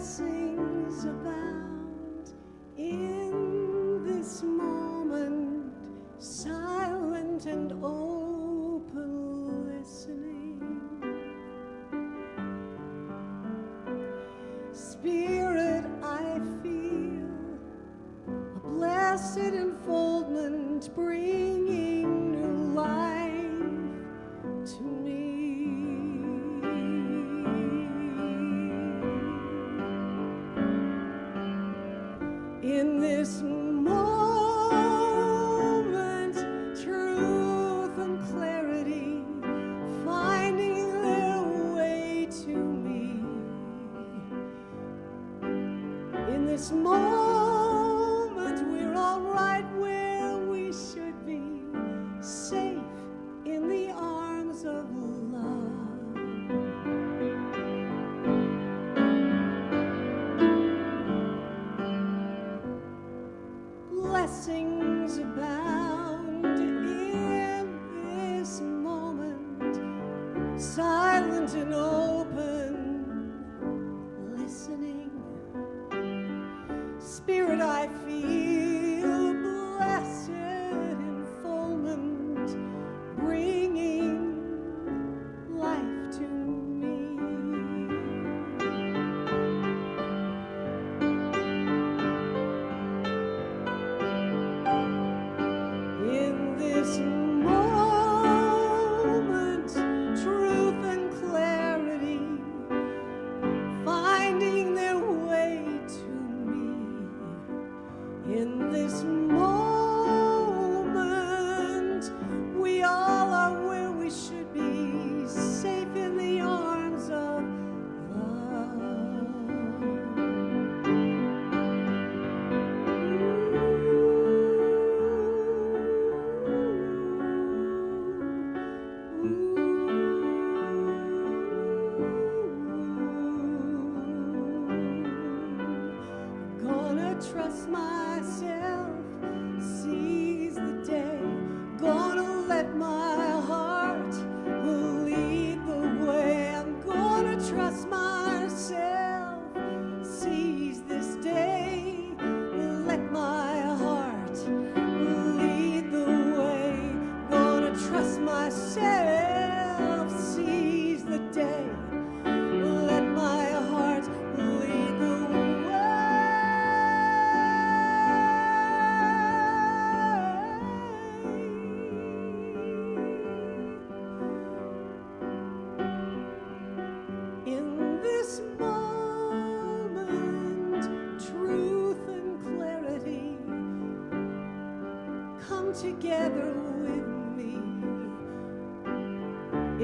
blessings abound in this moment, silent and open listening. Spirit, I feel a blessed enfoldment bringing new life to me. In this moment, truth and clarity finding their way to me. In this moment, we're all right where we should be, safe in the arms of love. Blessings abound in this moment, silent and open, listening. Spirit, I feel blessed enfoldment, bringing life to me. In this moment, truth and clarity finding their way to me. In this moment, we all are where we should be, safe in the arms of trust myself, seize the day, gonna let my heart lead the way. I'm gonna trust myself, seize this day, let my heart lead the way. Gonna trust myself, seize the day, let my heart lead the way. In this moment, truth and clarity come together with me.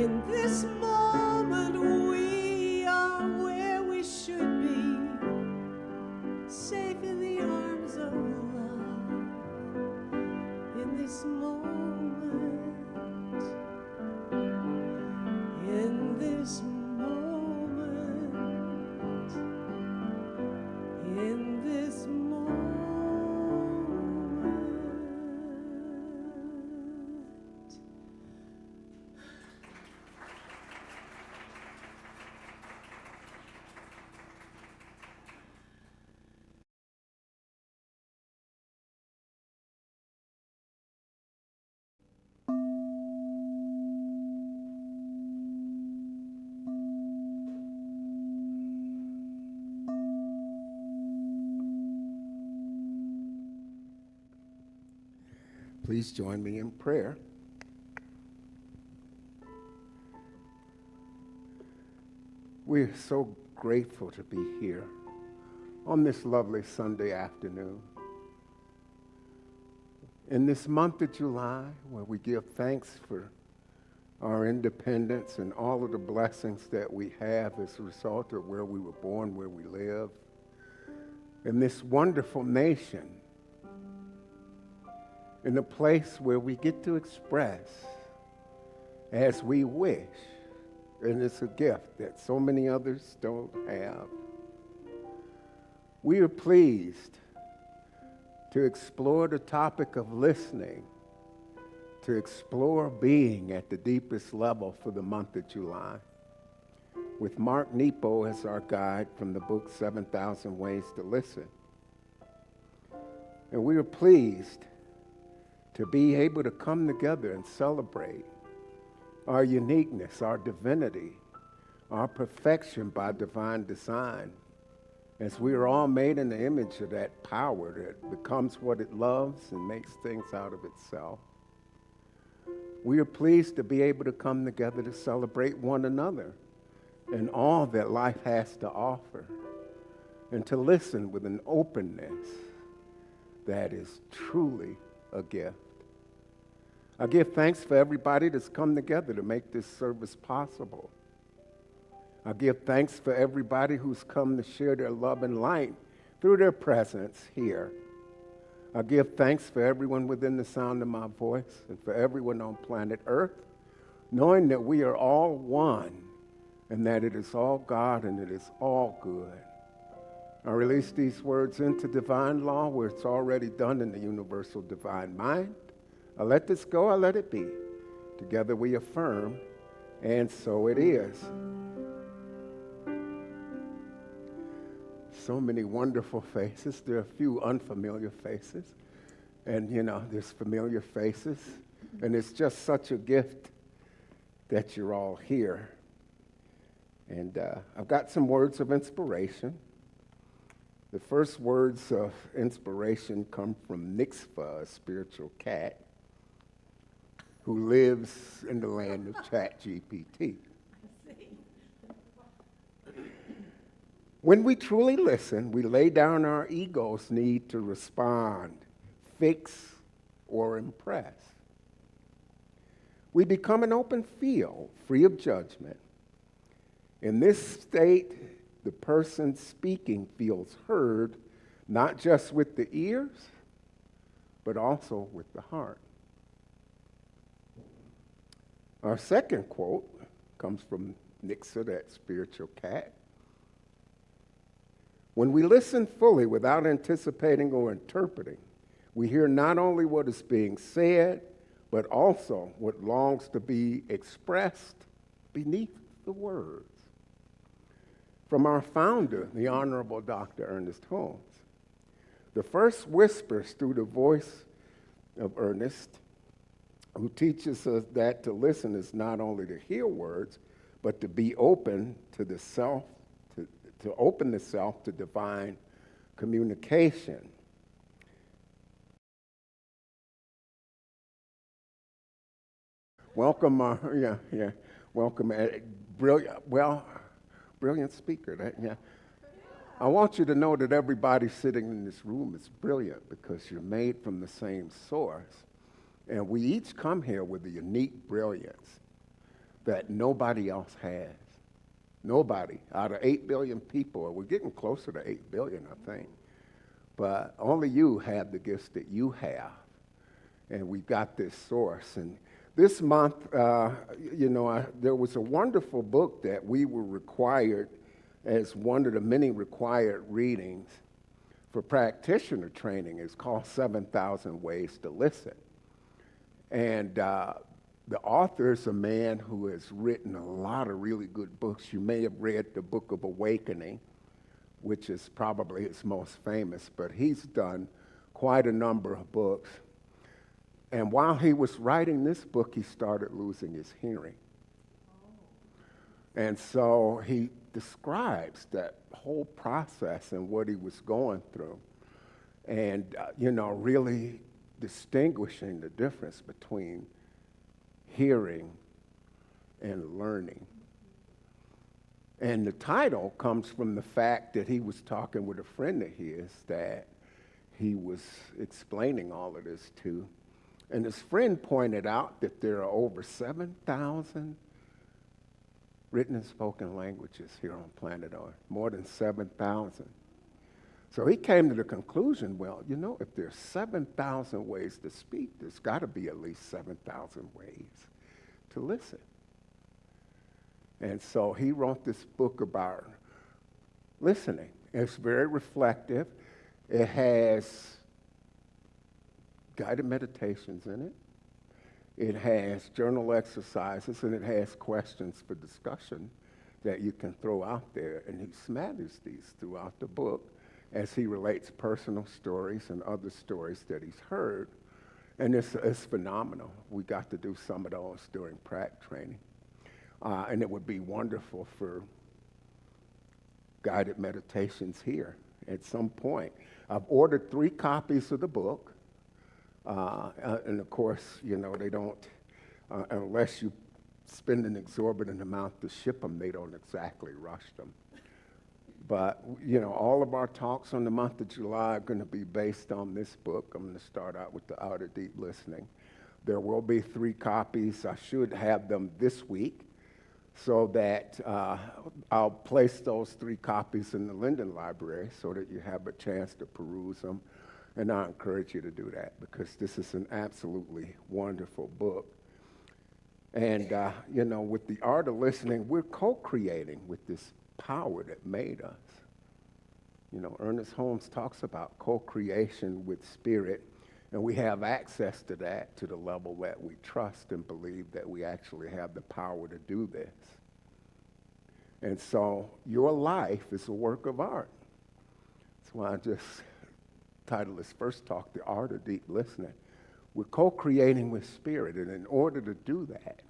In this moment, we are where we should be, safe in the arms of love. In this moment, in this moment, in this moment. Please join me in prayer. We're so grateful to be here on this lovely Sunday afternoon. In this month of July, where we give thanks for our independence and all of the blessings that we have as a result of where we were born, where we live, in this wonderful nation, in a place where we get to express as we wish, and it's a gift that so many others don't have. We are pleased to explore the topic of listening, to explore being at the deepest level for the month of July. with Mark Nepo as our guide from the book 7,000 Ways to Listen. And we are pleased to be able to come together and celebrate our uniqueness, our divinity, our perfection by divine design, as we are all made in the image of that power that becomes what it loves and makes things out of itself. We are pleased to be able to come together to celebrate one another and all that life has to offer, and to listen with an openness that is truly a gift. I give thanks for everybody that's come together to make this service possible. I give thanks for everybody who's come to share their love and light through their presence here. I give thanks for everyone within the sound of my voice and for everyone on planet Earth, knowing that we are all one and that it is all God and it is all good. I release these words into divine law where it's already done in the universal divine mind. I let this go, I let it be. Together we affirm, and so it is. So many wonderful faces. There are a few unfamiliar faces. And, there's familiar faces. And it's just such a gift that you're all here. And I've got some words of inspiration. The first words of inspiration come from Nixfa, a spiritual cat, who lives in the land of ChatGPT. When we truly listen, we lay down our ego's need to respond, fix, or impress. We become an open field, free of judgment. In this state, the person speaking feels heard, not just with the ears, but also with the heart. Our second quote comes from Nixa, that spiritual cat. When we listen fully without anticipating or interpreting, we hear not only what is being said, but also what longs to be expressed beneath the words. From our founder, the Honorable Dr. Ernest Holmes. The first whispers through the voice of Ernest, who teaches us that to listen is not only to hear words, but to be open to the self, to open the self to divine communication. Welcome, welcome, brilliant speaker. I want you to know that everybody sitting in this room is brilliant because you're made from the same source. And we each come here with a unique brilliance that nobody else has. Nobody. Out of 8 billion people, we're getting closer to 8 billion, I think. But only you have the gifts that you have. And we've got this source. And this month, there was a wonderful book that we were required as one of the many required readings for practitioner training. It's called 7,000 Ways to Listen. And the author is a man who has written a lot of really good books. You may have read the Book of Awakening, which is probably his most famous, but he's done quite a number of books. And while he was writing this book, he started losing his hearing. And so he describes that whole process and what he was going through. And, really distinguishing the difference between hearing and learning. And the title comes from the fact that he was talking with a friend of his that he was explaining all of this to. And his friend pointed out that there are over 7,000 written and spoken languages here on planet Earth, more than 7,000. So he came to the conclusion, well, if there's 7,000 ways to speak, there's got to be at least 7,000 ways to listen. And so he wrote this book about listening. It's very reflective. It has guided meditations in it. It has journal exercises, and it has questions for discussion that you can throw out there. And he smatters these throughout the book as he relates personal stories and other stories that he's heard. And it's phenomenal. We got to do some of those during prac training. And it would be wonderful for guided meditations here at some point. I've ordered 3 copies of the book. And of course, you know, they don't, unless you spend an exorbitant amount to ship them, they don't exactly rush them. But, you know, all of our talks on the month of July are going to be based on this book. I'm going to start out with the Art of Deep Listening. There will be 3 copies. I should have them this week so that I'll place those 3 copies in the Linden Library so that you have a chance to peruse them. And I encourage you to do that because this is an absolutely wonderful book. And, you know, with the art of listening, we're co-creating with this power that made us. You know, Ernest Holmes talks about co-creation with spirit, and we have access to that to the level that we trust and believe that we actually have the power to do this. And so your life is a work of art. That's why I just titled this first talk, The Art of Deep Listening. We're co-creating with spirit, and in order to do that,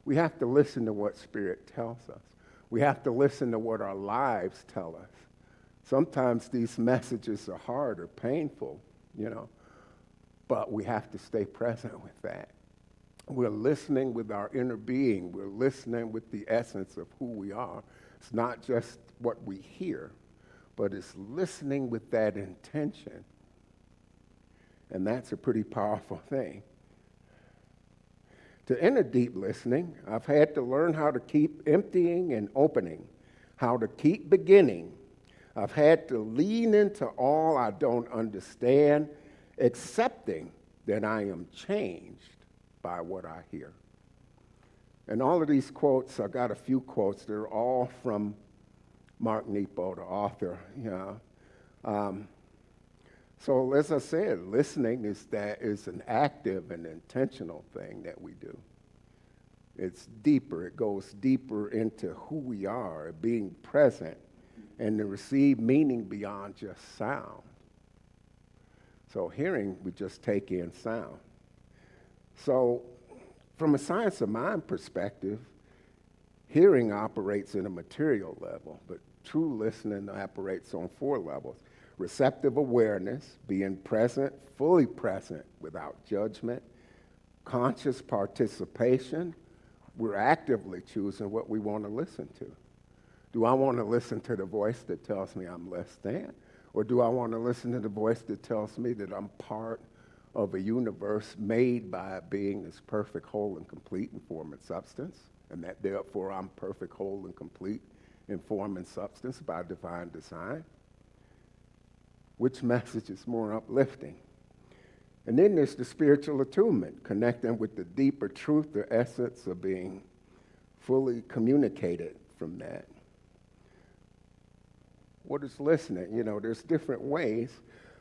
we have to listen to what spirit tells us. We have to listen to what our lives tell us. Sometimes these messages are hard or painful, you know, but we have to stay present with that. We're listening with our inner being. We're listening with the essence of who we are. It's not just what we hear, but it's listening with that intention. And that's a pretty powerful thing. To enter deep listening, I've had to learn how to keep emptying and opening, how to keep beginning. I've had to lean into all I don't understand, accepting that I am changed by what I hear. And all of these quotes, I got a few quotes, they're all from Mark Nepo, the author. So as I said, listening is an active and intentional thing that we do. It's deeper. It goes deeper into who we are, being present, and to receive meaning beyond just sound. So hearing, we just take in sound. So from a science of mind perspective, hearing operates in a material level, but true listening operates on 4 levels. Receptive awareness, being present, fully present without judgment. Conscious participation, we're actively choosing what we want to listen to. Do I want to listen to the voice that tells me I'm less than? Or do I want to listen to the voice that tells me that I'm part of a universe made by a being that's perfect, whole, and complete in form and substance, and that therefore I'm perfect, whole, and complete in form and substance by divine design? Which message is more uplifting? And then there's the spiritual attunement, connecting with the deeper truth, the essence of being fully communicated from that. What is listening? You know, there's different ways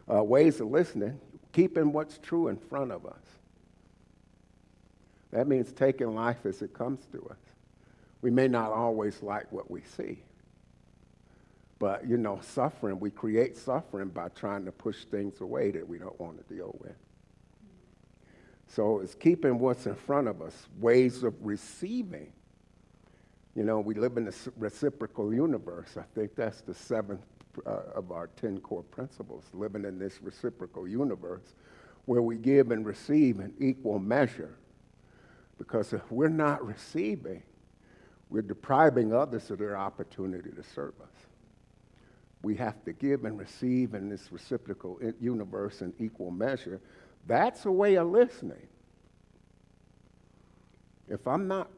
of listening, keeping what's true in front of us. That means taking life as it comes to us. We may not always like what we see. But, you know, suffering, we create suffering by trying to push things away that we don't want to deal with. So it's keeping what's in front of us, ways of receiving. You know, we live in a reciprocal universe. I think that's the 7th of our 10 core principles, living in this reciprocal universe where we give and receive in equal measure. Because if we're not receiving, we're depriving others of their opportunity to serve us. We have to give and receive in this reciprocal universe in equal measure. That's a way of listening. If I'm not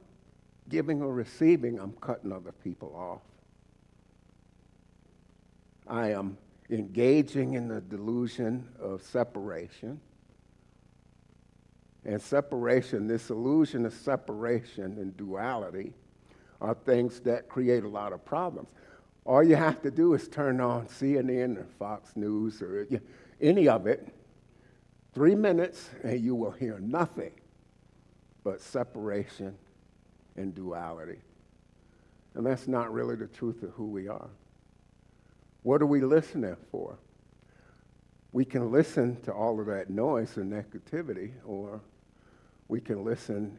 giving or receiving, I'm cutting other people off. I am engaging in the delusion of separation. And separation, this illusion of separation and duality are things that create a lot of problems. All you have to do is turn on CNN or Fox News or any of it, 3 minutes, and you will hear nothing but separation and duality. And that's not really the truth of who we are. What are we listening for? We can listen to all of that noise and negativity, or we can listen.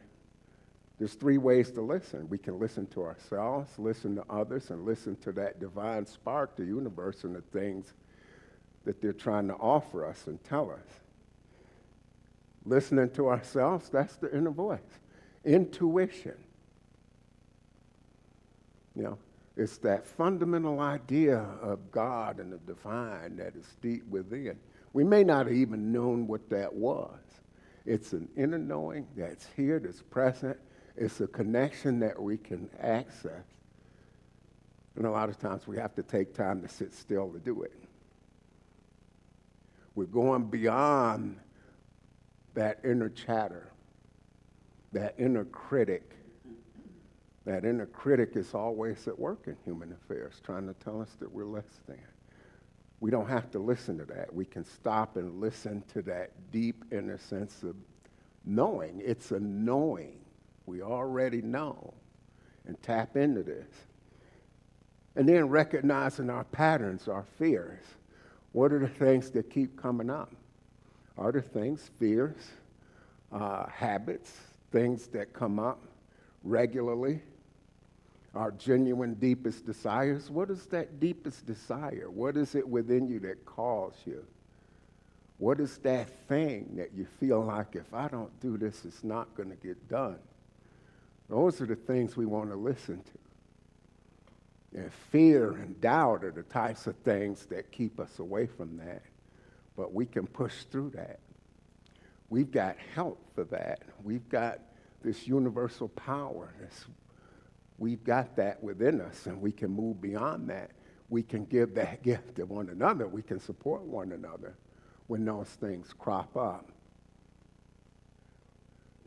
There's three ways to listen. We can listen to ourselves, listen to others, and listen to that divine spark, the universe, and the things that they're trying to offer us and tell us. Listening to ourselves, that's the inner voice. Intuition. You know, it's that fundamental idea of God and the divine that is deep within. We may not have even known what that was. It's an inner knowing that's here, that's present. It's a connection that we can access. And a lot of times we have to take time to sit still to do it. We're going beyond that inner chatter, that inner critic. That inner critic is always at work in human affairs, trying to tell us that we're less than. We don't have to listen to that. We can stop and listen to that deep inner sense of knowing. It's a knowing. We already know. And tap into this. And then recognizing our patterns, our fears. What are the things that keep coming up? Are there things, fears, habits, things that come up regularly? Our genuine, deepest desires. What is that deepest desire? What is it within you that calls you? What is that thing that you feel like, if I don't do this, it's not going to get done? Those are the things we want to listen to. And fear and doubt are the types of things that keep us away from that. But we can push through that. We've got help for that. We've got this universal power. We've got that within us, and we can move beyond that. We can give that gift to one another. We can support one another when those things crop up.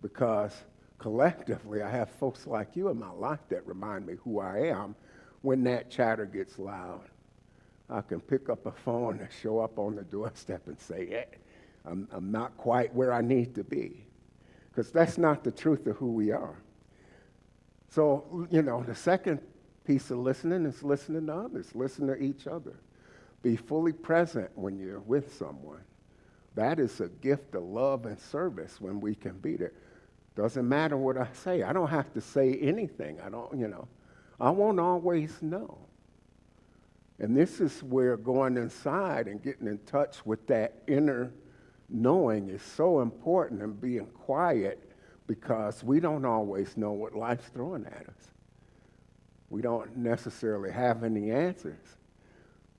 Because collectively, I have folks like you in my life that remind me who I am when that chatter gets loud. I can pick up a phone and show up on the doorstep and say, hey, I'm not quite where I need to be. Because that's not the truth of who we are. So, you know, the second piece of listening is listening to others. Listen to each other. Be fully present when you're with someone. That is a gift of love and service when we can be there. Doesn't matter what I say. I don't have to say anything. I won't always know. And this is where going inside and getting in touch with that inner knowing is so important, and being quiet, because we don't always know what life's throwing at us. We don't necessarily have any answers.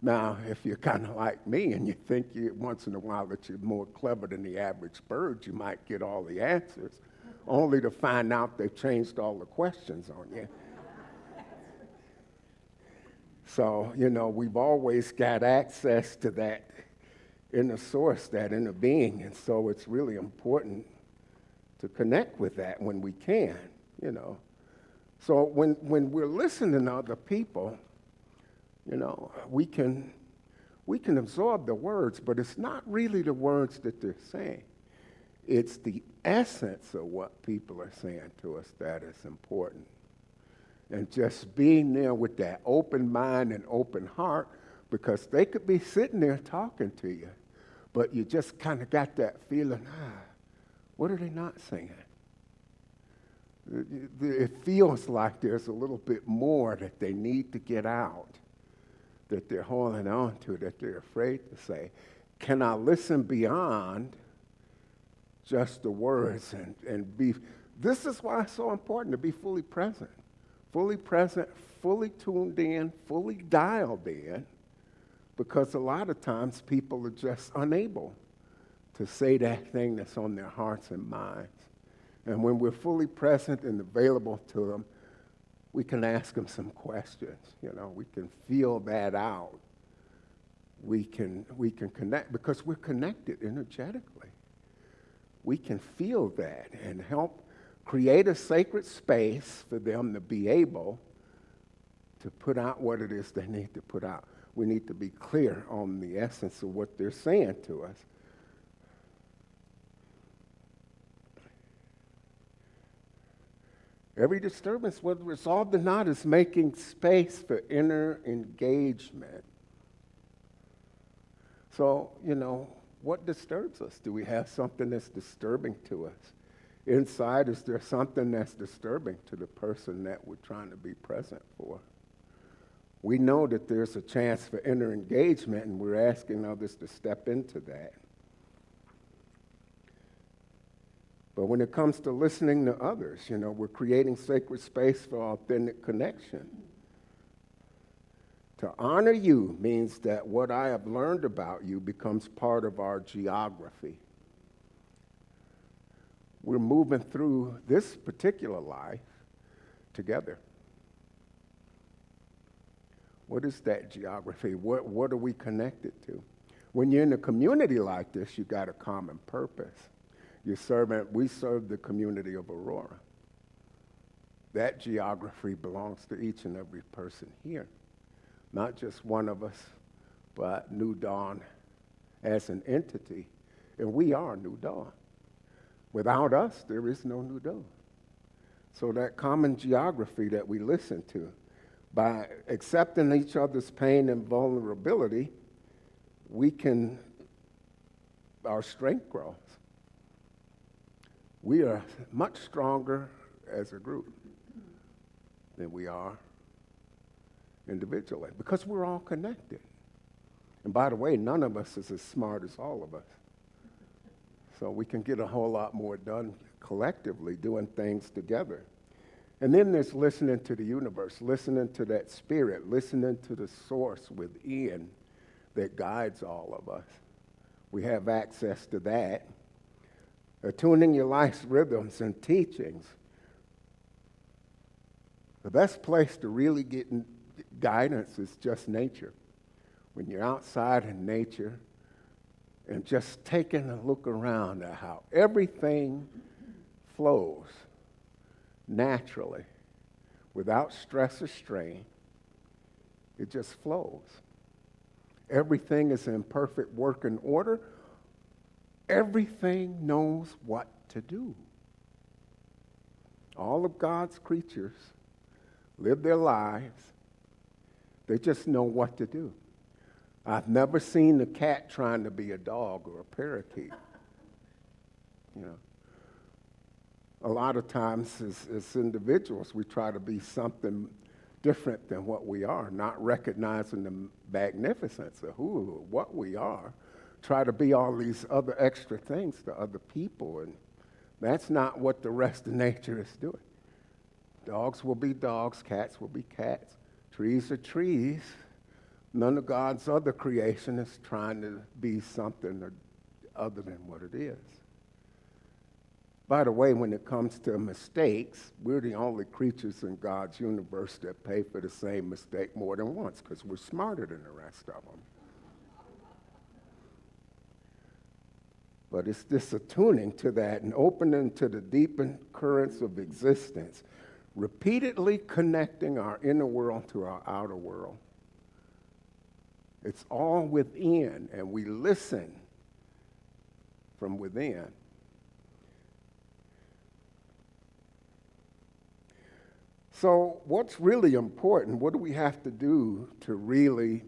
Now, if you're kind of like me and you think once in a while that you're more clever than the average bird, you might get all the answers, only to find out they've changed all the questions on you. So, we've always got access to that inner source, that inner being, and so it's really important to connect with that when we can, So when we're listening to other people, we can absorb the words, but it's not really the words that they're saying. It's the essence of what people are saying to us that is important. And just being there with that open mind and open heart, because they could be sitting there talking to you, but you just kind of got that feeling, what are they not saying? It feels like there's a little bit more that they need to get out, that they're holding on to, that they're afraid to say. Can I listen beyond just the words and be? This is why it's so important to be fully present, fully tuned in, fully dialed in, because a lot of times people are just unable to say that thing that's on their hearts and minds. And when we're fully present and available to them, we can ask them some questions. We can feel that out. We can connect, because we're connected energetically. We can feel that and help create a sacred space for them to be able to put out what it is they need to put out. We need to be clear on the essence of what they're saying to us. Every disturbance, whether resolved or not, is making space for inner engagement. So, what disturbs us? Do we have something that's disturbing to us? Inside, is there something that's disturbing to the person that we're trying to be present for? We know that there's a chance for inner engagement, and we're asking others to step into that. But when it comes to listening to others, we're creating sacred space for authentic connection. To honor you means that what I have learned about you becomes part of our geography. We're moving through this particular life together. What is that geography? What are we connected to? When you're in a community like this, you got a common purpose. We serve the community of Aurora. That geography belongs to each and every person here. Not just one of us, but New Dawn as an entity. And we are New Dawn. Without us, there is no New Dawn. So that common geography that we listen to, by accepting each other's pain and vulnerability, our strength grows. We are much stronger as a group than we are individually, because we're all connected. And by the way, none of us is as smart as all of us. So we can get a whole lot more done collectively, doing things together. And then there's listening to the universe, listening to that spirit, listening to the source within that guides all of us. We have access to that. Attuning your life's rhythms and teachings. The best place to really get guidance is just nature. When you're outside in nature and just taking a look around at how everything flows naturally, without stress or strain, it just flows. Everything is in perfect working order. Everything knows what to do. All of God's creatures live their lives. They just know what to do. I've never seen a cat trying to be a dog or a parakeet. A lot of times as individuals, we try to be something different than what we are, not recognizing the magnificence of what we are. Try to be all these other extra things to other people, and that's not what the rest of nature is doing. Dogs will be dogs, cats will be cats, trees are trees. None of God's other creation is trying to be something other than what it is. By the way, when it comes to mistakes, we're the only creatures in God's universe that pay for the same mistake more than once, because we're smarter than the rest of them. But it's this attuning to that and opening to the deepened currents of existence, repeatedly connecting our inner world to our outer world. It's all within, and we listen from within. So what's really important? What do we have to do to really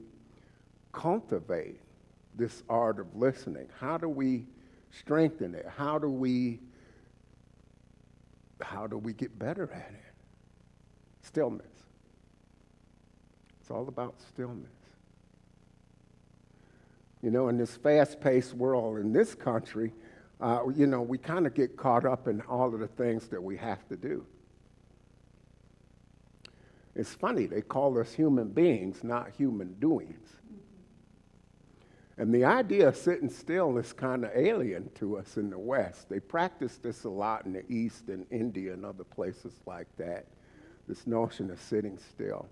cultivate this art of listening? How do we strengthen it? How do we get better at it? Stillness. It's all about stillness. In this fast-paced world in this country, we kind of get caught up in all of the things that we have to do. It's funny, they call us human beings, not human doings. And the idea of sitting still is kind of alien to us in the West. They practice this a lot in the East and India and other places like that, this notion of sitting still.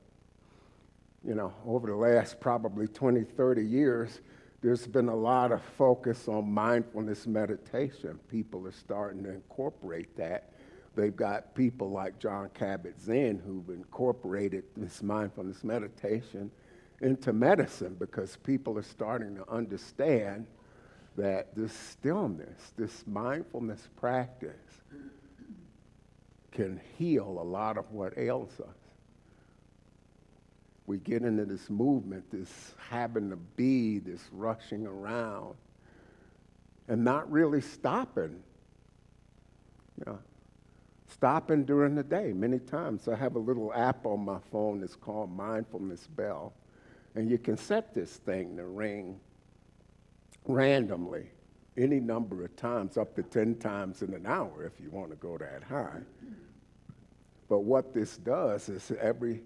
Over the last probably 20, 30 years, there's been a lot of focus on mindfulness meditation. People are starting to incorporate that. They've got people like John Kabat-Zinn who've incorporated this mindfulness meditation into medicine, because people are starting to understand that this stillness, this mindfulness practice can heal a lot of what ails us. We get into this movement, this having to be, this rushing around, and not really stopping. Stopping during the day. Many times I have a little app on my phone that's called Mindfulness Bell, and you can set this thing to ring randomly any number of times, up to 10 times in an hour if you want to go that high. But what this does is every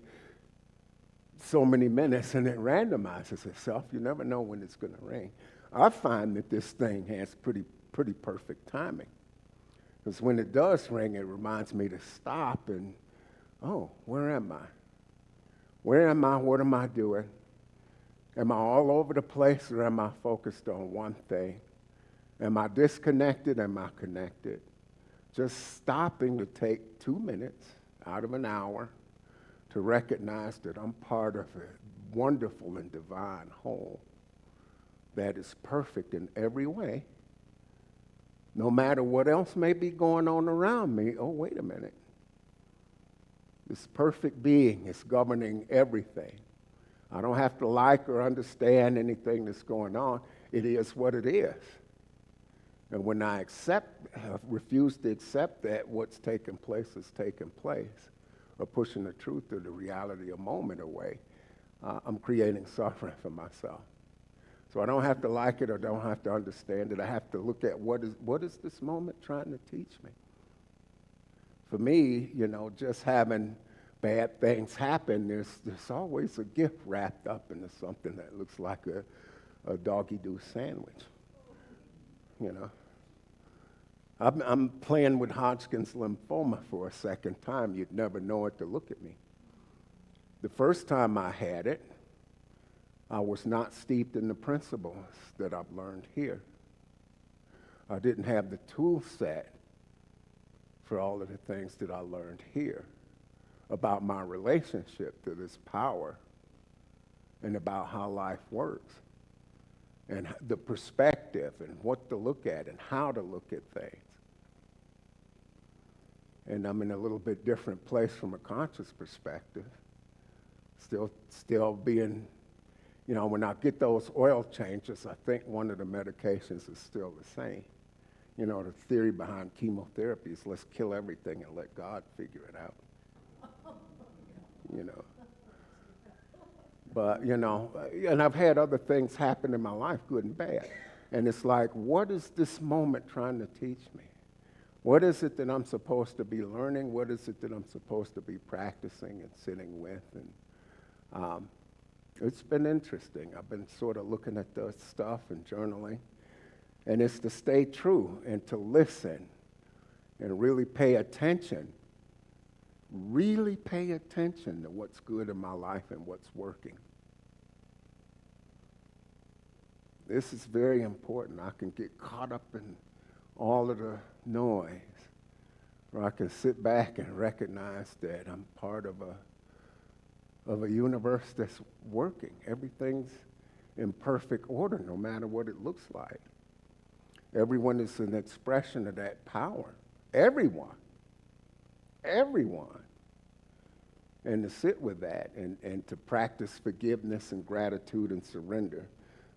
so many minutes, and it randomizes itself. You never know when it's going to ring. I find that this thing has pretty perfect timing. Because when it does ring, it reminds me to stop and, oh, where am I? Where am I? What am I doing? Am I all over the place, or am I focused on one thing? Am I disconnected? Am I connected? Just stopping to take 2 minutes out of an hour to recognize that I'm part of a wonderful and divine whole that is perfect in every way. No matter what else may be going on around me, oh, wait a minute. This perfect being is governing everything. I don't have to like or understand anything that's going on. It is what it is. And when I refuse to accept that what's taking place is taking place, or pushing the truth or the reality a moment away, I'm creating suffering for myself. So I don't have to like it or don't have to understand it. I have to look at what is this moment trying to teach me. For me, just having bad things happen, there's always a gift wrapped up into something that looks like a doggy-doo sandwich. I'm playing with Hodgkin's lymphoma for a second time. You'd never know it to look at me. The first time I had it, I was not steeped in the principles that I've learned here. I didn't have the tool set for all of the things that I learned here about my relationship to this power and about how life works and the perspective and what to look at and how to look at things. And I'm in a little bit different place from a conscious perspective, still being, when I get those oil changes, I think one of the medications is still the same. The theory behind chemotherapy is let's kill everything and let God figure it out. But, and I've had other things happen in my life, good and bad. And it's like, what is this moment trying to teach me? What is it that I'm supposed to be learning? What is it that I'm supposed to be practicing and sitting with? And it's been interesting. I've been sort of looking at the stuff and journaling. And it's to stay true and to listen and really pay attention. Really pay attention to what's good in my life and what's working. This is very important. I can get caught up in all of the noise, or I can sit back and recognize that I'm part of a universe that's working. Everything's in perfect order, no matter what it looks like. Everyone is an expression of that power. Everyone. And to sit with that and to practice forgiveness and gratitude and surrender.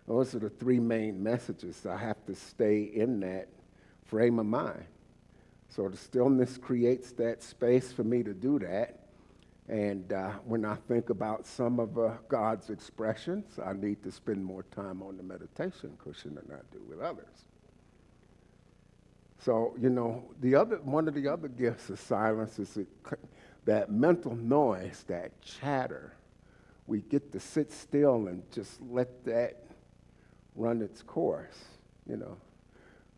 Those are the three main messages. I have to stay in that frame of mind. So the stillness creates that space for me to do that. And when I think about some of God's expressions, I need to spend more time on the meditation cushion than I do with others. So, one of the other gifts of silence is that mental noise, that chatter. We get to sit still and just let that run its course,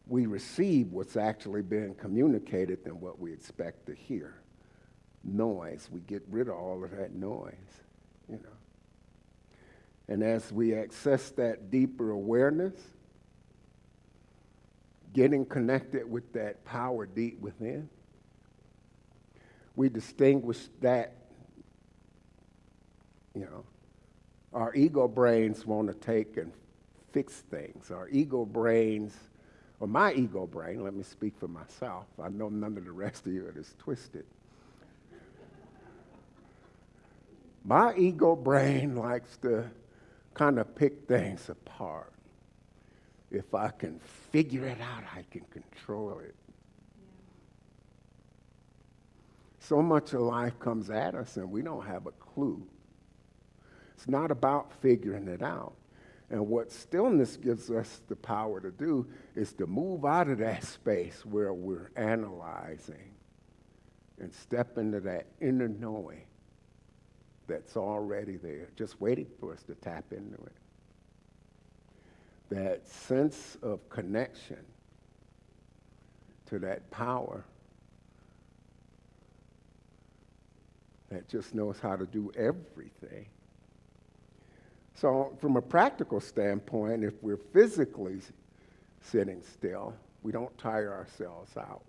We receive what's actually being communicated than what we expect to hear. Noise, we get rid of all of that noise, And as we access that deeper awareness, getting connected with that power deep within, we distinguish that, our ego brains want to take and fix things. Our ego brains, or my ego brain, let me speak for myself. I know none of the rest of you are as twisted. My ego brain likes to kind of pick things apart. If I can figure it out, I can control it. So much of life comes at us and we don't have a clue. It's not about figuring it out. And what stillness gives us the power to do is to move out of that space where we're analyzing and step into that inner knowing that's already there, just waiting for us to tap into it. That sense of connection to that power that just knows how to do everything. So from a practical standpoint, if we're physically sitting still, we don't tire ourselves out.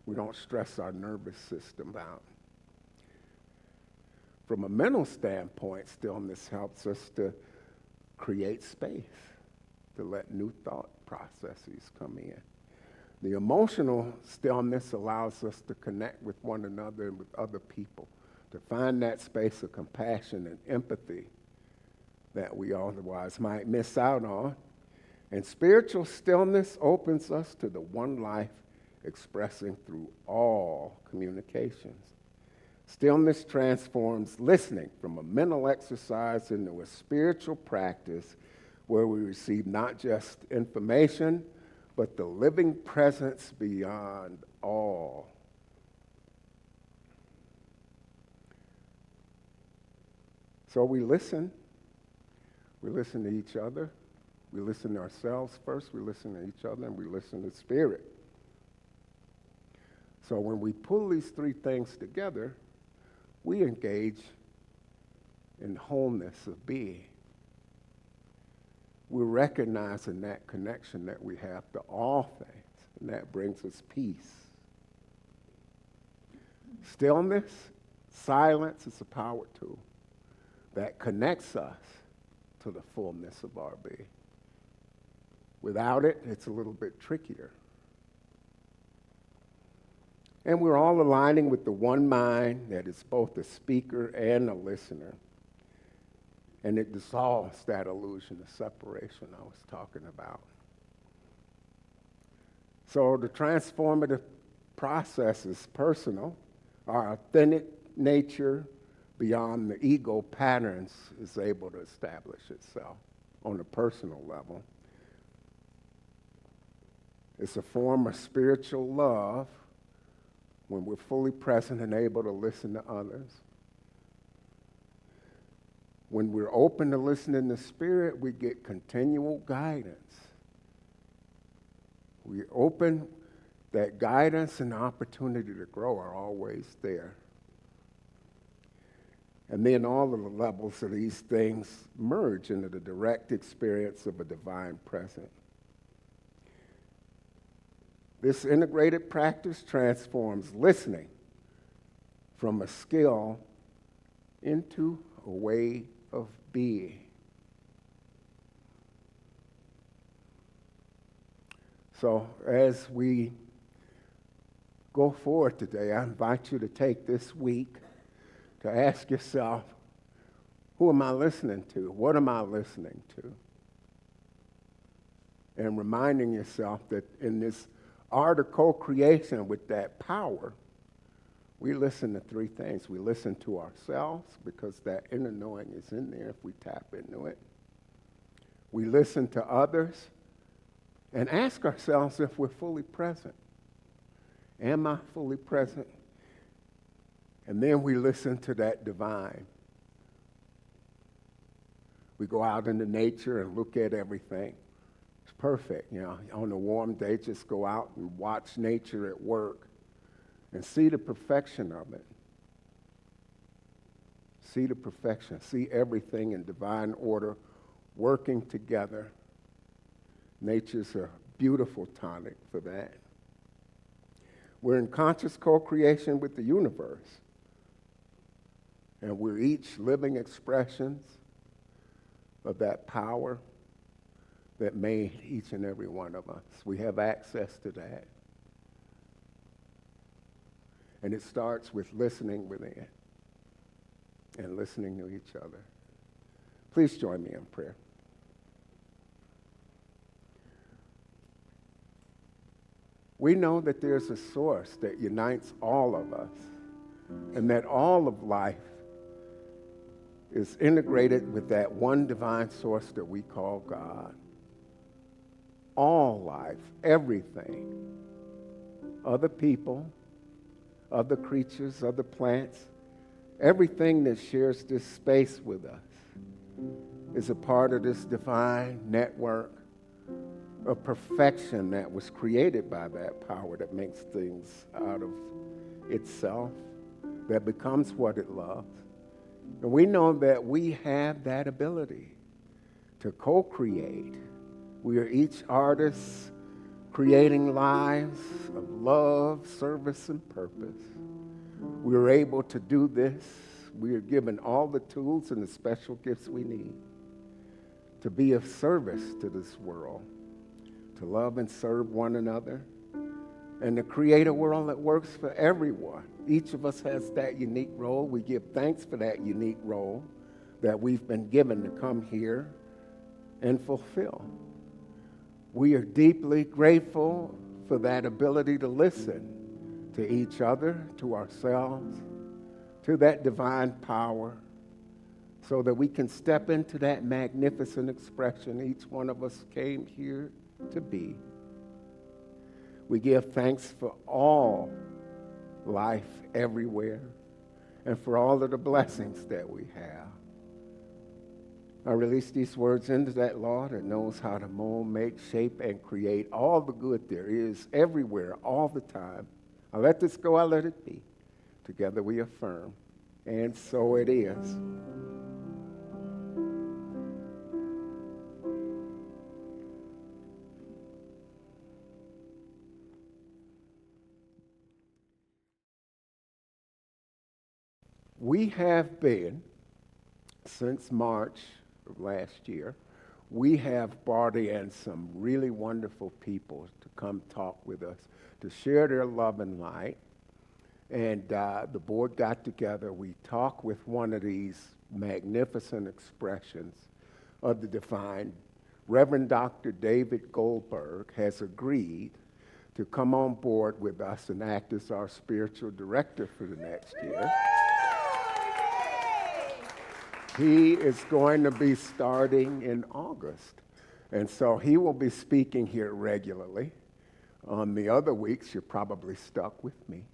We don't stress our nervous system out. From a mental standpoint, stillness helps us to create space, to let new thought processes come in. The emotional stillness allows us to connect with one another and with other people, to find that space of compassion and empathy that we otherwise might miss out on. And spiritual stillness opens us to the one life expressing through all communications. Stillness transforms listening from a mental exercise into a spiritual practice where we receive not just information, but the living presence beyond all. So we listen. We listen to each other. We listen to ourselves first. We listen to each other, and we listen to Spirit. So when we pull these three things together, we engage in wholeness of being. We're recognizing that connection that we have to all things, and that brings us peace. Stillness, silence is a power tool that connects us to the fullness of our being. Without it, it's a little bit trickier. And we're all aligning with the one mind that is both a speaker and a listener. And it dissolves that illusion of separation I was talking about. So the transformative process is personal. Our authentic nature beyond the ego patterns is able to establish itself on a personal level. It's a form of spiritual love when we're fully present and able to listen to others. When we're open to listening to Spirit, we get continual guidance. We open, that guidance and opportunity to grow are always there. And then all of the levels of these things merge into the direct experience of a divine presence. This integrated practice transforms listening from a skill into a way of being. So as we go forward today, I invite you to take this week to ask yourself, who am I listening to? What am I listening to? And reminding yourself that in this art of co-creation with that power, we listen to three things. We listen to ourselves because that inner knowing is in there if we tap into it. We listen to others and ask ourselves if we're fully present. Am I fully present? And then we listen to that divine. We go out into nature and look at everything. It's perfect, you know. On a warm day, just go out and watch nature at work and see the perfection of it. See the perfection. See everything in divine order working together. Nature's a beautiful tonic for that. We're in conscious co-creation with the universe. And we're each living expressions of that power that made each and every one of us. We have access to that. And it starts with listening within. and listening to each other. Please join me in prayer. We know that there's a source that unites all of us, and that all of life is integrated with that one divine source that we call God. All life, everything, other people, other creatures, other plants, everything that shares this space with us is a part of this divine network of perfection that was created by that power that makes things out of itself, that becomes what it loves. And we know that we have that ability to co-create. We are each artist creating lives of love, service, and purpose. We are able to do this. We are given all the tools and the special gifts we need to be of service to this world, to love and serve one another, and to create a world that works for everyone. Each of us has that unique role. We give thanks for that unique role that we've been given to come here and fulfill. We are deeply grateful for that ability to listen to each other, to ourselves, to that divine power, so that we can step into that magnificent expression each one of us came here to be. We give thanks for all life everywhere and for all of the blessings that we have. I release these words into that law that knows how to mold, make, shape, and create all the good there is everywhere, all the time. I let this go, I let it be. Together we affirm, and so it is. We have been, since March of last year, we have brought in some really wonderful people to come talk with us, to share their love and light. And the board got together. We talked with one of these magnificent expressions of the divine. Reverend Dr. David Goldberg has agreed to come on board with us and act as our spiritual director for the next year. He is going to be starting in August. And so he will be speaking here regularly. On the other weeks, you're probably stuck with me.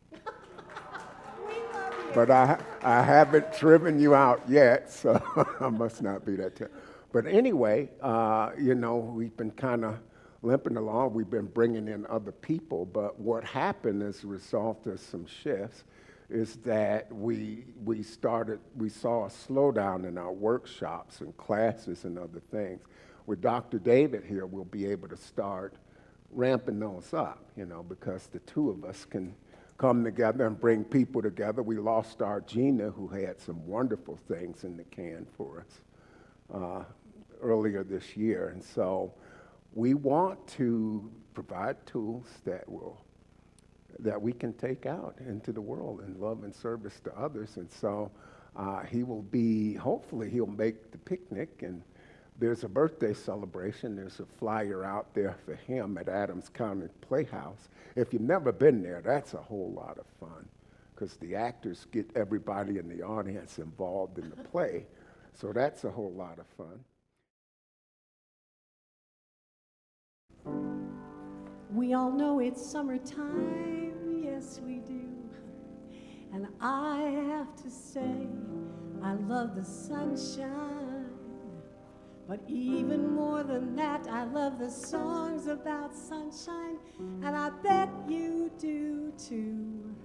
But I haven't driven you out yet, so I must not be that terrible. But anyway, we've been kind of limping along. We've been bringing in other people. But what happened as a result of some shifts is that we saw a slowdown in our workshops and classes and other things. With Dr. David here, we'll be able to start ramping those up, because the two of us can come together and bring people together. We lost our Gina, who had some wonderful things in the can for us earlier this year. And so we want to provide tools that we can take out into the world in love and service to others. And so hopefully he'll make the picnic, and there's a birthday celebration. There's a flyer out there for him at Adams County Playhouse. If you've never been there, that's a whole lot of fun, because the actors get everybody in the audience involved in the play. So that's a whole lot of fun. We all know it's summertime, yes we do. And I have to say, I love the sunshine. But even more than that, I love the songs about sunshine, and I bet you do too.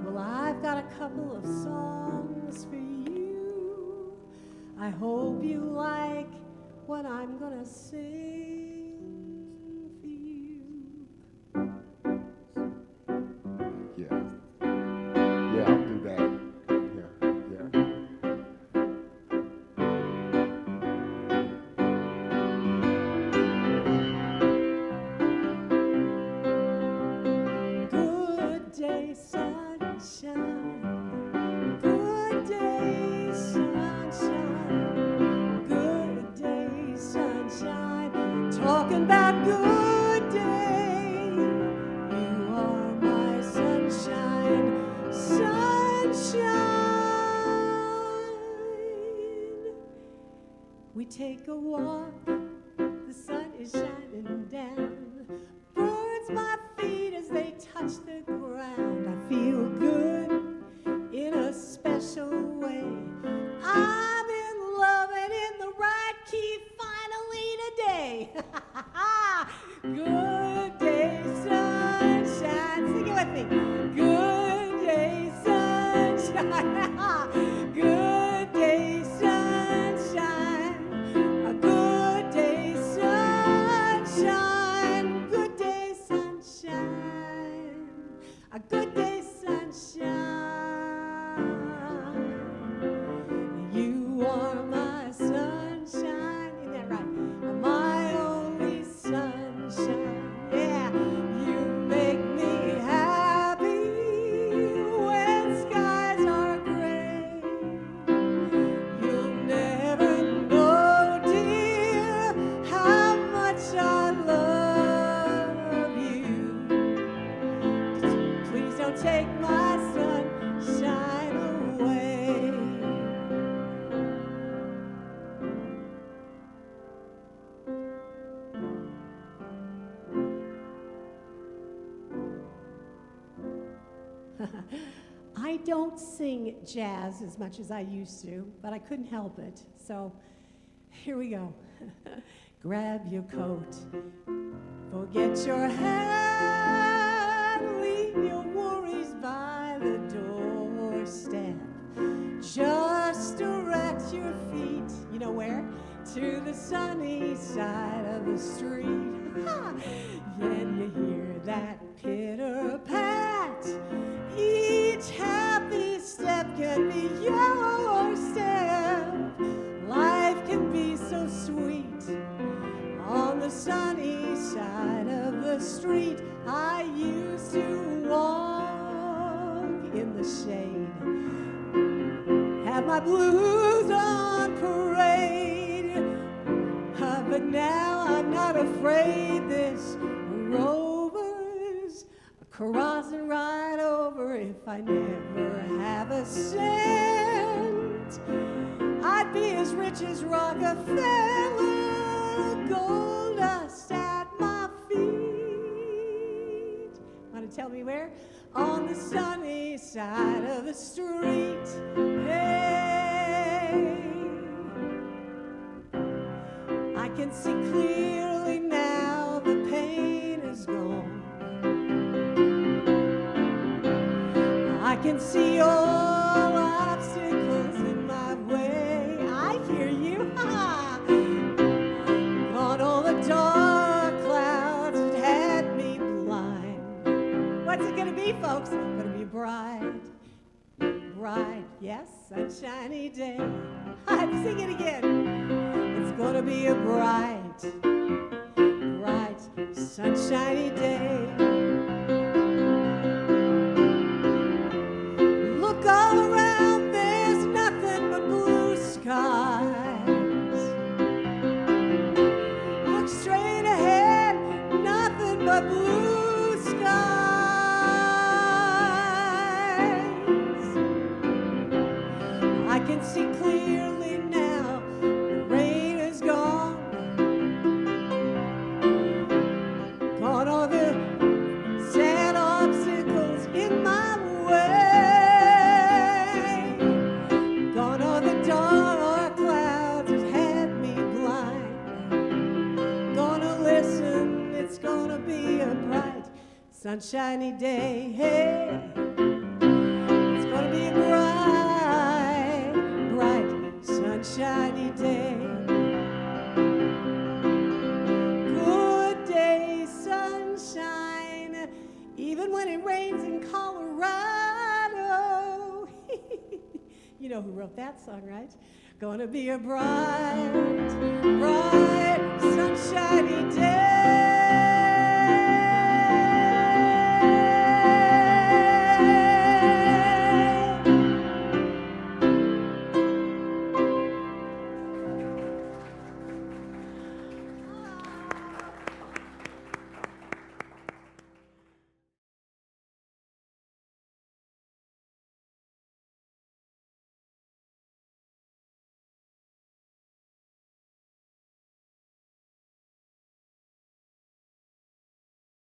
Well, I've got a couple of songs for you. I hope you like what I'm gonna sing for you. Yeah, I'll do that. Yeah. Good day, sunshine. Good take a walk, the sun is shining down. Burns my feet as they touch the ground. I feel good in a special way. I'm in love and in the right key finally today. Good day, sunshine. Sing it with me. Good day, sunshine. Good day, sunshine. A good day, sunshine. Good day, sunshine. A good day, sunshine. You are my sunshine. Isn't that right? My only sunshine. Yeah, you make me happy when skies are gray. You'll never know, dear, how much I love you. Please don't take my sunshine away. I don't sing jazz as much as I used to, but I couldn't help it. So here we go. Grab your coat, forget your hat, leave your worries by the doorstep. Just direct your feet, you know where? To the sunny side of the street. Then you hear that pitter-pat. Each happy step can be your step. Life can be so sweet on the sunny side of the street. I used to walk in the shade, have my blues on parade, but now I'm not afraid. This rover's crossing right over. If I never have a cent, I'd be as rich as Rockefeller, gold dust at my feet. Want to tell me where? On the sunny side of the street. Hey, I can see clearly now, the pain is gone. I can see all obstacles in my way. I hear you. On all the dark clouds that had me blind. What's it gonna be, folks? It's gonna be bright, bright, yes, sunshiny day. I'm singing again. It's gonna be a bright, bright, sunshiny day. Look all around, there's nothing but blue skies. Look straight ahead, nothing but blue skies. I can see clearly now, the rain is gone. Gone all the sad obstacles in my way. Gone all the dark clouds that had me blind. Gonna listen, it's gonna be a bright, sunshiny day. Hey, it's gonna be a bright, bright, sunshiny day. Good day, sunshine, even when it rains in Colorado. You know who wrote that song, right? Gonna be a bright, bright